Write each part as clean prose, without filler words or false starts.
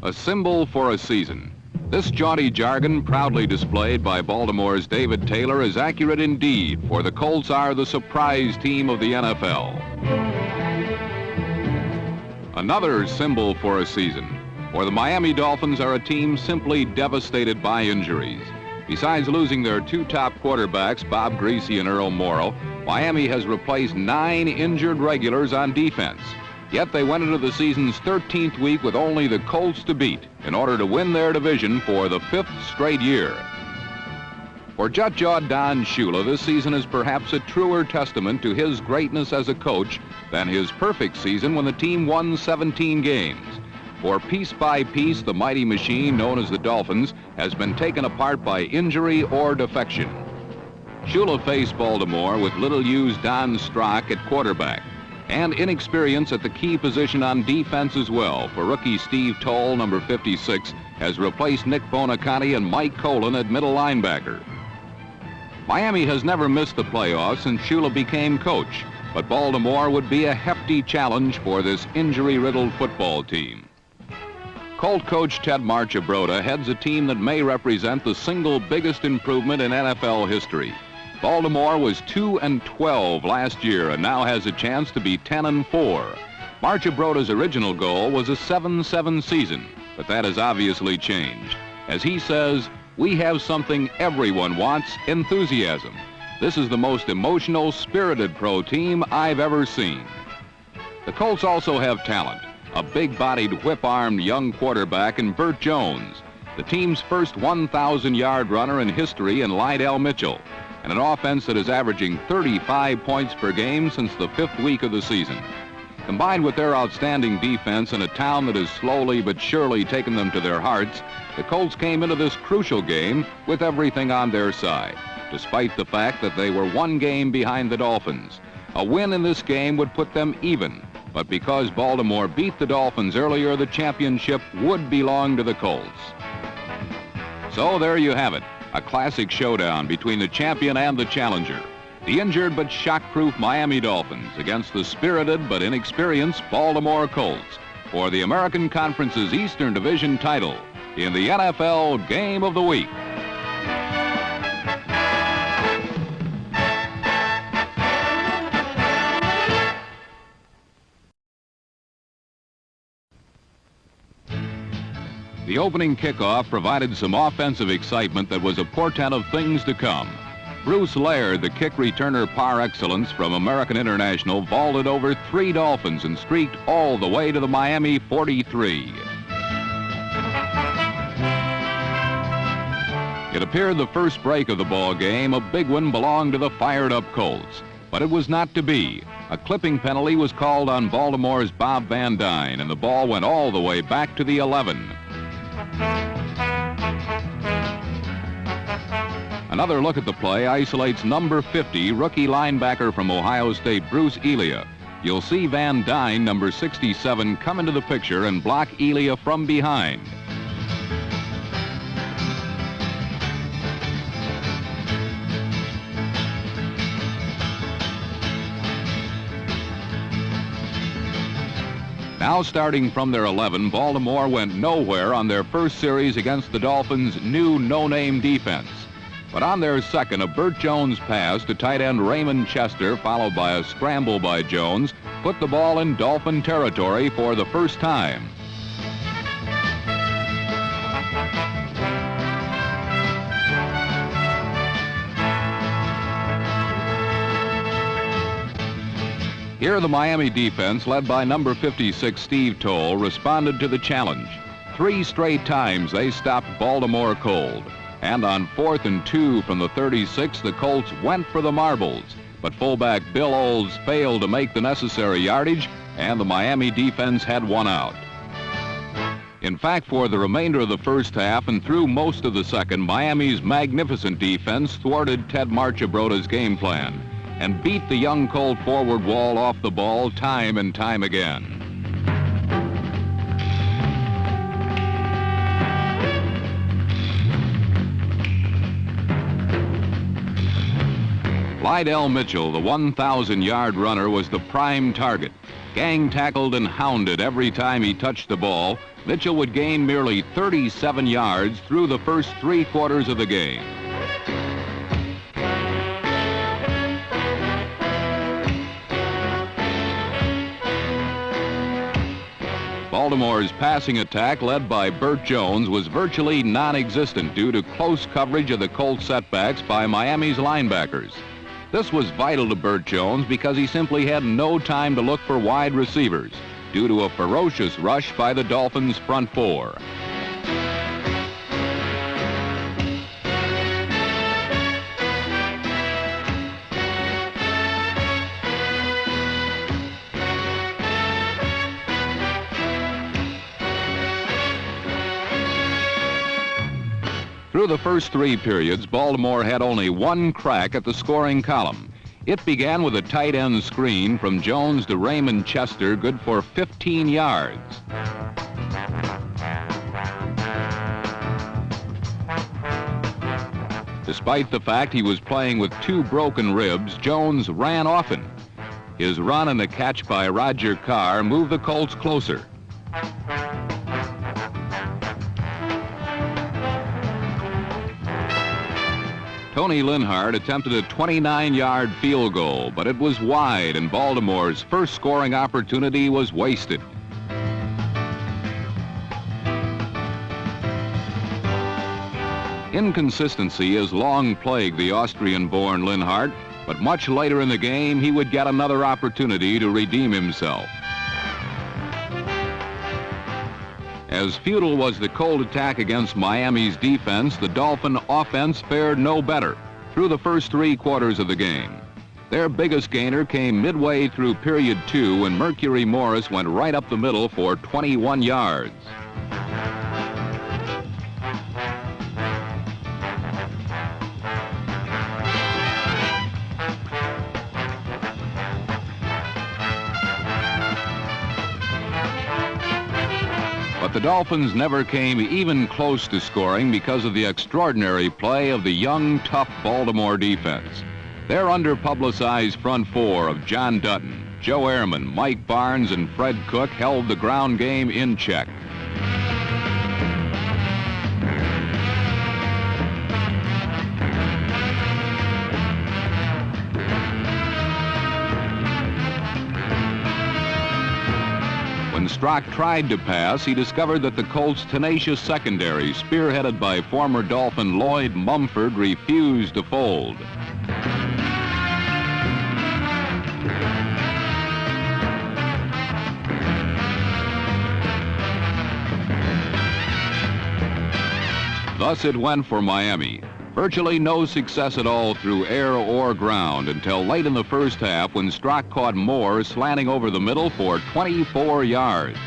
A symbol for a season. This jaunty jargon, proudly displayed by Baltimore's David Taylor, is accurate indeed, for the Colts are the surprise team of the NFL. Another symbol for a season, for the Miami Dolphins are a team simply devastated by injuries. Besides losing their two top quarterbacks, Bob Greasy and Earl Morrall, Miami has replaced 9 injured regulars on defense. Yet they went into the season's 13th week with only the Colts to beat in order to win their division for the 5th straight year. For Jut-Jawed Don Shula, this season is perhaps a truer testament to his greatness as a coach than his perfect season when the team won 17 games. For piece by piece, the mighty machine known as the Dolphins has been taken apart by injury or defection. Shula faced Baltimore with little-used Don Strock at quarterback and inexperience at the key position on defense as well, for rookie Steve Toll, number 56, has replaced Nick Bonaconte and Mike Colon at middle linebacker. Miami has never missed the playoffs since Shula became coach, but Baltimore would be a hefty challenge for this injury-riddled football team. Colt coach Ted Marchibroda heads a team that may represent the single biggest improvement in NFL history. Baltimore was 2-12 last year and now has a chance to be 10-4. Marchibroda's original goal was a 7-7 season, but that has obviously changed. As he says, we have something everyone wants: enthusiasm. This is the most emotional, spirited pro team I've ever seen. The Colts also have talent, a big-bodied, whip-armed young quarterback in Burt Jones, the team's first 1,000-yard runner in history in Lydell Mitchell, and an offense that is averaging 35 points per game since the 5th week of the season. Combined with their outstanding defense in a town that has slowly but surely taken them to their hearts, the Colts came into this crucial game with everything on their side, despite the fact that they were 1 game behind the Dolphins. A win in this game would put them even, but because Baltimore beat the Dolphins earlier, the championship would belong to the Colts. So there you have it. A classic showdown between the champion and the challenger. The injured but shock-proof Miami Dolphins against the spirited but inexperienced Baltimore Colts for the American Conference's Eastern Division title in the NFL Game of the Week. The opening kickoff provided some offensive excitement that was a portent of things to come. Bruce Laird, the kick returner par excellence from American International, vaulted over 3 Dolphins and streaked all the way to the Miami 43. It appeared the first break of the ball game, a big one, belonged to the fired-up Colts. But it was not to be. A clipping penalty was called on Baltimore's Bob Van Dyne, and the ball went all the way back to the 11. Another look at the play isolates number 50, rookie linebacker from Ohio State, Bruce Elia. You'll see Van Dyne, number 67, come into the picture and block Elia from behind. Now starting from their 11, Baltimore went nowhere on their first series against the Dolphins' new no-name defense. But on their second, a Burt Jones pass to tight end Raymond Chester, followed by a scramble by Jones, put the ball in Dolphin territory for the first time. Here, the Miami defense, led by number 56, Steve Toll, responded to the challenge. 3 straight times they stopped Baltimore cold. And on 4th and 2 from the 36, the Colts went for the marbles. But fullback Bill Olds failed to make the necessary yardage, and the Miami defense had 1 out. In fact, for the remainder of the first half and through most of the second, Miami's magnificent defense thwarted Ted Marchibroda's game plan and beat the young Colt forward wall off the ball time and time again. Lydell Mitchell, the 1,000-yard runner, was the prime target. Gang tackled and hounded every time he touched the ball, Mitchell would gain merely 37 yards through the first 3 quarters of the game. Baltimore's passing attack, led by Burt Jones, was virtually non-existent due to close coverage of the Colts setbacks by Miami's linebackers. This was vital to Burt Jones because he simply had no time to look for wide receivers due to a ferocious rush by the Dolphins' front four. Through the first 3 periods, Baltimore had only one crack at the scoring column. It began with a tight end screen from Jones to Raymond Chester, good for 15 yards. Despite the fact he was playing with 2 broken ribs, Jones ran often. His run and a catch by Roger Carr moved the Colts closer. Tony Linhart attempted a 29-yard field goal, but it was wide, and Baltimore's first scoring opportunity was wasted. Inconsistency has long plagued the Austrian-born Linhart, but much later in the game, he would get another opportunity to redeem himself. As futile was the Colt attack against Miami's defense, the Dolphin offense fared no better through the first 3 quarters of the game. Their biggest gainer came midway through period 2 when Mercury Morris went right up the middle for 21 yards. But the Dolphins never came even close to scoring because of the extraordinary play of the young, tough Baltimore defense. Their underpublicized front four of John Dutton, Joe Ehrman, Mike Barnes, and Fred Cook held the ground game in check. When Strock tried to pass, he discovered that the Colts' tenacious secondary, spearheaded by former Dolphin Lloyd Mumford, refused to fold. Thus it went for Miami. Virtually no success at all through air or ground until late in the first half when Strock caught Moore slanting over the middle for 24 yards.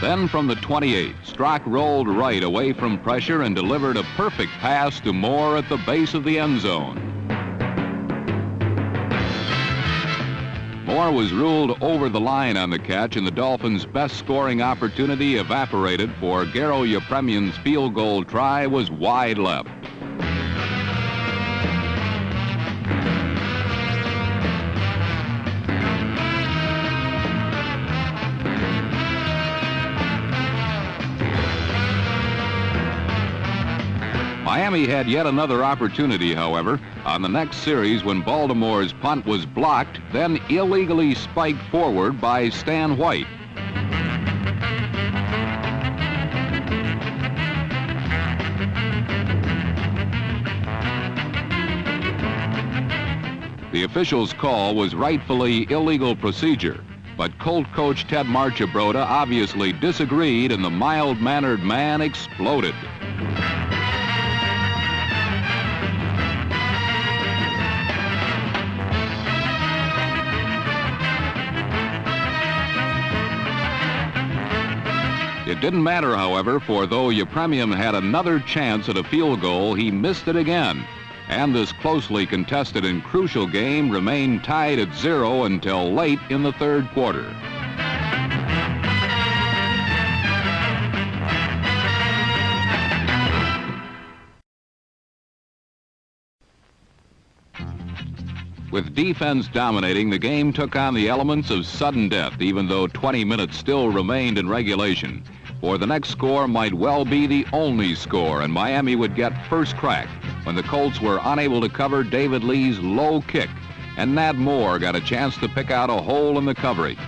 Then from the 28, Strock rolled right away from pressure and delivered a perfect pass to Moore at the base of the end zone. Moore was ruled over the line on the catch, and the Dolphins' best scoring opportunity evaporated, for Garo Yepremian's field goal try was wide left. Miami had yet another opportunity, however, on the next series when Baltimore's punt was blocked, then illegally spiked forward by Stan White. The official's call was rightfully illegal procedure, but Colt coach Ted Marchibroda obviously disagreed, and the mild-mannered man exploded. It didn't matter, however, for though Yepremian had another chance at a field goal, he missed it again. And this closely contested and crucial game remained tied at 0 until late in the third quarter. With defense dominating, the game took on the elements of sudden death, even though 20 minutes still remained in regulation. For the next score might well be the only score, and Miami would get first crack when the Colts were unable to cover David Lee's low kick, and Nat Moore got a chance to pick out a hole in the coverage.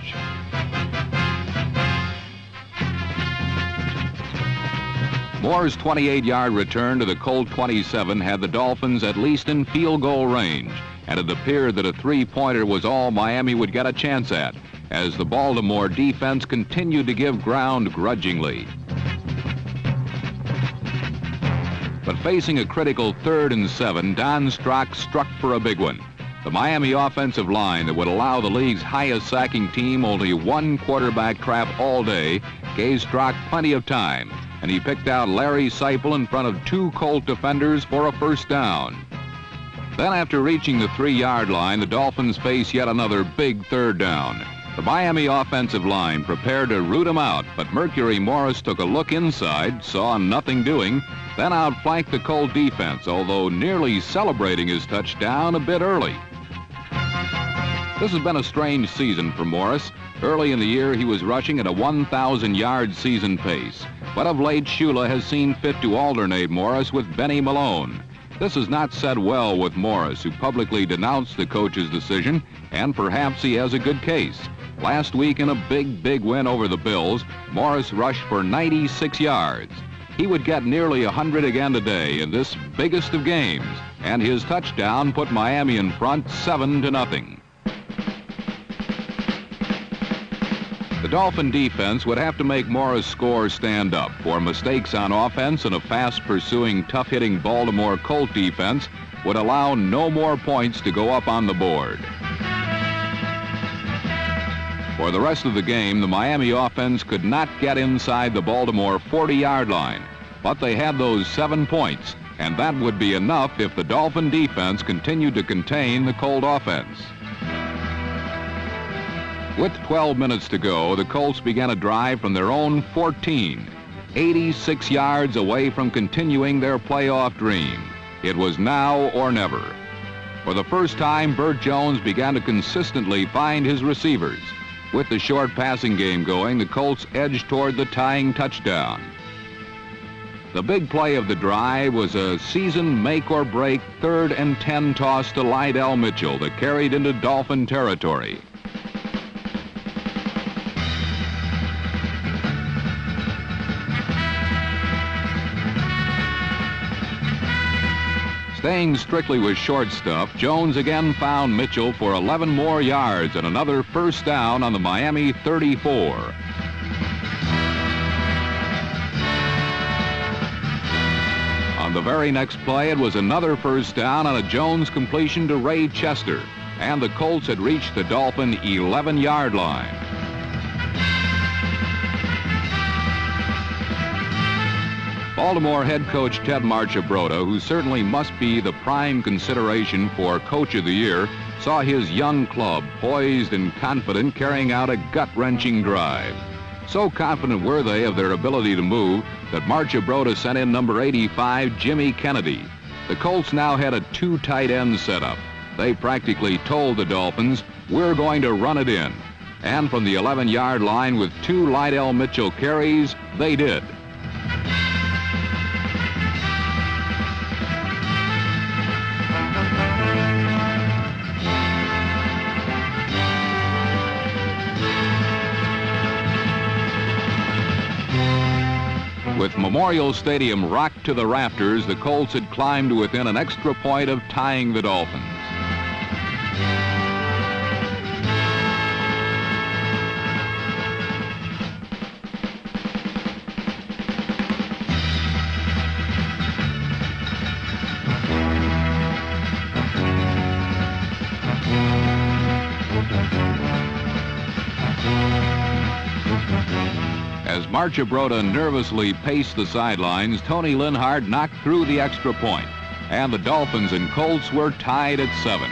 Moore's 28-yard return to the Colt 27 had the Dolphins at least in field goal range, and it appeared that a three-pointer was all Miami would get a chance at, as the Baltimore defense continued to give ground grudgingly. But facing a critical 3rd and 7, Don Strock struck for a big one. The Miami offensive line that would allow the league's highest sacking team only one quarterback trap all day gave Strock plenty of time, and he picked out Larry Seipel in front of 2 Colt defenders for a first down. Then after reaching the 3-yard line, the Dolphins faced yet another big 3rd down. The Miami offensive line prepared to root him out, but Mercury Morris took a look inside, saw nothing doing, then outflanked the Colt defense, although nearly celebrating his touchdown a bit early. This has been a strange season for Morris. Early in the year, he was rushing at a 1,000-yard season pace, but of late, Shula has seen fit to alternate Morris with Benny Malone. This has not set well with Morris, who publicly denounced the coach's decision, and perhaps he has a good case. Last week in a big win over the Bills, Morris rushed for 96 yards. He would get nearly 100 again today in this biggest of games, and his touchdown put Miami in front 7-0. The Dolphin defense would have to make Morris' score stand up, for mistakes on offense and a fast-pursuing, tough-hitting Baltimore Colt defense would allow no more points to go up on the board. For the rest of the game, the Miami offense could not get inside the Baltimore 40-yard line, but they had those 7 points, and that would be enough if the Dolphin defense continued to contain the Colt offense. With 12 minutes to go, the Colts began a drive from their own 14, 86 yards away from continuing their playoff dream. It was now or never. For the first time, Burt Jones began to consistently find his receivers. With the short passing game going, the Colts edged toward the tying touchdown. The big play of the drive was a season make-or-break 3rd and 10 toss to Lydell Mitchell that carried into Dolphin territory. Staying strictly with short stuff, Jones again found Mitchell for 11 more yards and another first down on the Miami 34. On the very next play, it was another first down on a Jones completion to Ray Chester, and the Colts had reached the Dolphin 11-yard line. Baltimore head coach Ted Marchibroda, who certainly must be the prime consideration for Coach of the Year, saw his young club poised and confident carrying out a gut-wrenching drive. So confident were they of their ability to move that Marchibroda sent in number 85, Jimmy Kennedy. The Colts now had a 2 tight end setup. They practically told the Dolphins, "We're going to run it in." And from the 11-yard line with 2 Lydell Mitchell carries, they did. With Memorial Stadium rocked to the rafters, the Colts had climbed to within an extra point of tying the Dolphins. As Marchibroda nervously paced the sidelines, Tony Linhart knocked through the extra point, and the Dolphins and Colts were tied at 7.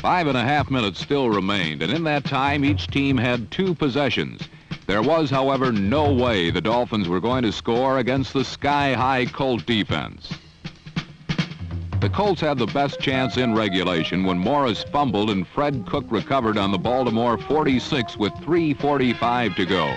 5.5 minutes still remained, and in that time, each team had 2 possessions. There was, however, no way the Dolphins were going to score against the sky-high Colt defense. The Colts had the best chance in regulation when Morris fumbled and Fred Cook recovered on the Baltimore 46 with 3:45 to go.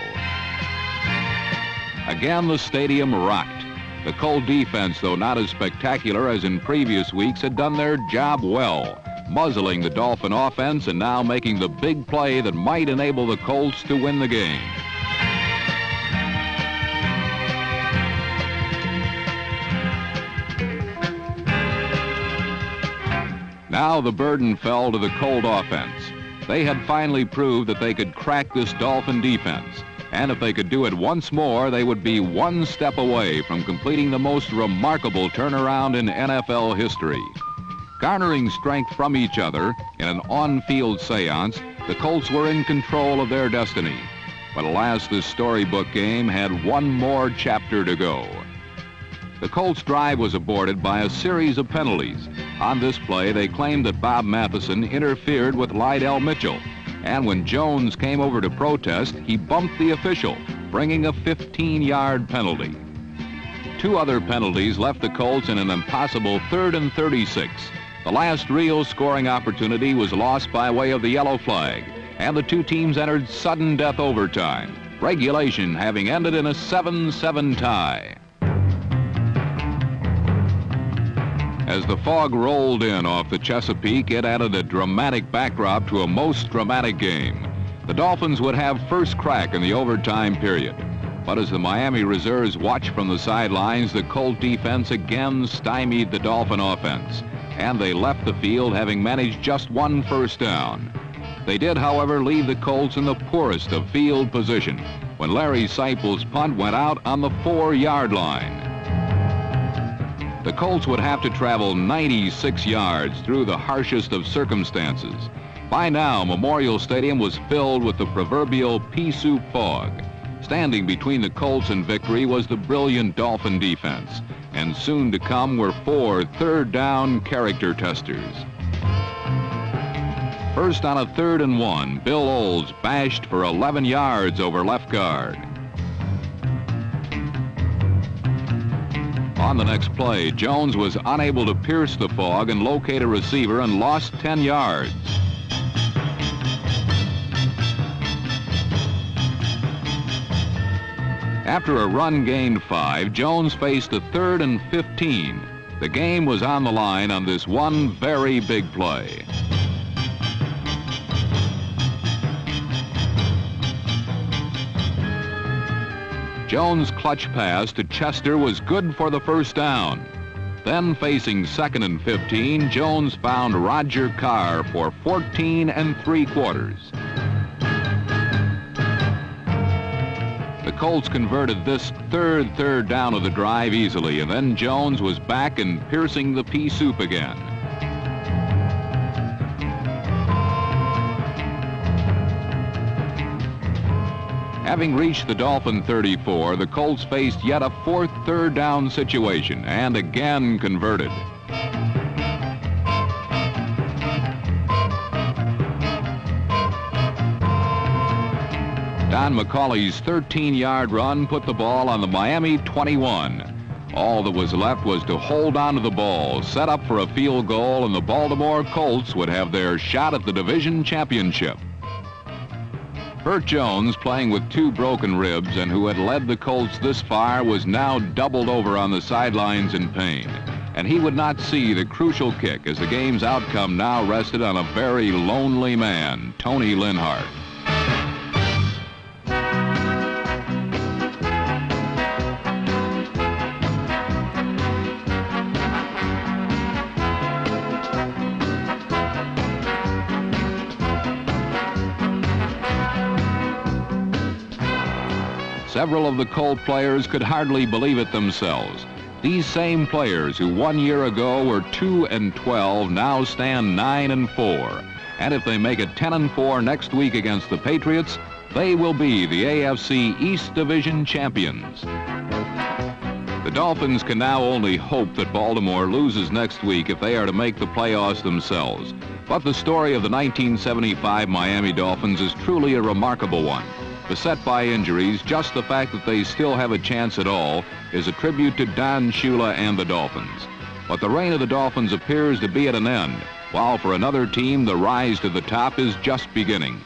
Again, the stadium rocked. The Colt defense, though not as spectacular as in previous weeks, had done their job well, muzzling the Dolphin offense and now making the big play that might enable the Colts to win the game. Now the burden fell to the Colt offense. They had finally proved that they could crack this Dolphin defense. And if they could do it once more, they would be one step away from completing the most remarkable turnaround in NFL history. Garnering strength from each other in an on-field seance, the Colts were in control of their destiny. But alas, this storybook game had one more chapter to go. The Colts' drive was aborted by a series of penalties. On this play, they claimed that Bob Matheson interfered with Lydell Mitchell. And when Jones came over to protest, he bumped the official, bringing a 15-yard penalty. 2 other penalties left the Colts in an impossible 3rd and 36. The last real scoring opportunity was lost by way of the yellow flag, and the 2 teams entered sudden death overtime, regulation having ended in a 7-7 tie. As the fog rolled in off the Chesapeake, it added a dramatic backdrop to a most dramatic game. The Dolphins would have first crack in the overtime period. But as the Miami reserves watched from the sidelines, the Colt defense again stymied the Dolphin offense, and they left the field having managed just 1 first down. They did, however, leave the Colts in the poorest of field position when Larry Seipel's punt went out on the 4-yard line. The Colts would have to travel 96 yards through the harshest of circumstances. By now, Memorial Stadium was filled with the proverbial pea soup fog. Standing between the Colts and victory was the brilliant Dolphin defense, and soon to come were 4 third-down character testers. First on a 3rd and 1, Bill Olds bashed for 11 yards over left guard. On the next play, Jones was unable to pierce the fog and locate a receiver and lost 10 yards. After a run gained 5, Jones faced a 3rd and 15. The game was on the line on this one very big play. Jones' clutch pass to Chester was good for the first down. Then facing 2nd and 15, Jones found Roger Carr for 14 3/4. The Colts converted this third down of the drive easily, and then Jones was back and piercing the pea soup again. Having reached the Dolphin 34, the Colts faced yet a 4th third down situation and again converted. Don McCauley's 13-yard run put the ball on the Miami 21. All that was left was to hold on to the ball, set up for a field goal, and the Baltimore Colts would have their shot at the division championship. Burt Jones, playing with 2 broken ribs and who had led the Colts this far, was now doubled over on the sidelines in pain. And he would not see the crucial kick as the game's outcome now rested on a very lonely man, Tony Linhart. Several of the Colt players could hardly believe it themselves. These same players who 1 year ago were 2-12 now stand 9-4. And if they make it 10-4 next week against the Patriots, they will be the AFC East Division champions. The Dolphins can now only hope that Baltimore loses next week if they are to make the playoffs themselves. But the story of the 1975 Miami Dolphins is truly a remarkable one. Beset by injuries, just the fact that they still have a chance at all is a tribute to Don Shula and the Dolphins. But the reign of the Dolphins appears to be at an end, while for another team, the rise to the top is just beginning.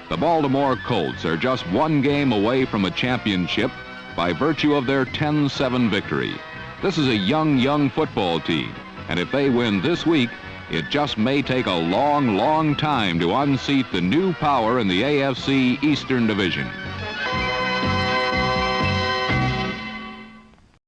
The Baltimore Colts are just one game away from a championship by virtue of their 10-7 victory. This is a young football team, and if they win this week, it just may take a long time to unseat the new power in the AFC Eastern Division.